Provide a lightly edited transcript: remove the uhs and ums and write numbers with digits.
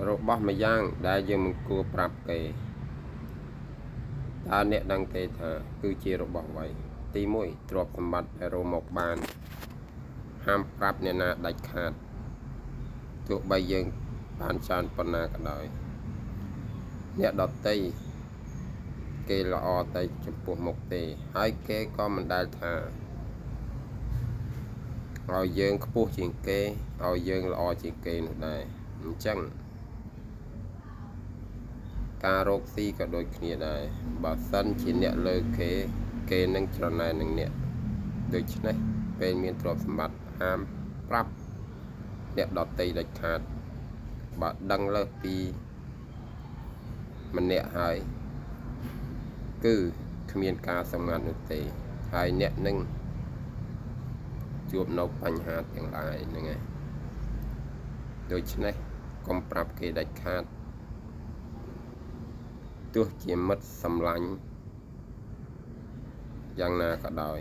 របស់មួយយ៉ាងដែលយើងមិនគួរប្រាប់គេតើអ្នកដឹងទេថាគឺជារបស់អ្វីទី1ទ្រព្យសម្បត្តិដែលរកមកបានហាមប្រាប់អ្នកណាដាច់ខាតទោះបីយើងបានច្រើនប៉ុណ្ណាក៏ដោយអ្នកដទៃគេល្អតែចំពោះមុខទេហើយគេក៏មិនដែលថាឲ្យយើងខ្ពស់ជាងគេឲ្យយើងល្អជាងគេនោះដែរអញ្ចឹងការរកស៊ីក៏ដូចគ្នាដែរបើសិនជាអ្នកលើគេគេនឹងច្រណែននឹងអ្នកដូច្នេះពេលមានទ្រព្យសម្បត្តិហាមប្រាប់អ្នកដទៃដាច់ខាតបើដឹងលើសពីម្នាក់ហើយគឺគ្មានការសម្ងាត់នោះទេហើយអ្នកនឹងជួបនៅបញ្ហាទាំងឡាយហ្នឹងឯងដូច្នេះកុំប្រាប់គេដាច់ខាតទោះជាមិត្តសម្លាញ់យ៉ាងណាក៏ដោយ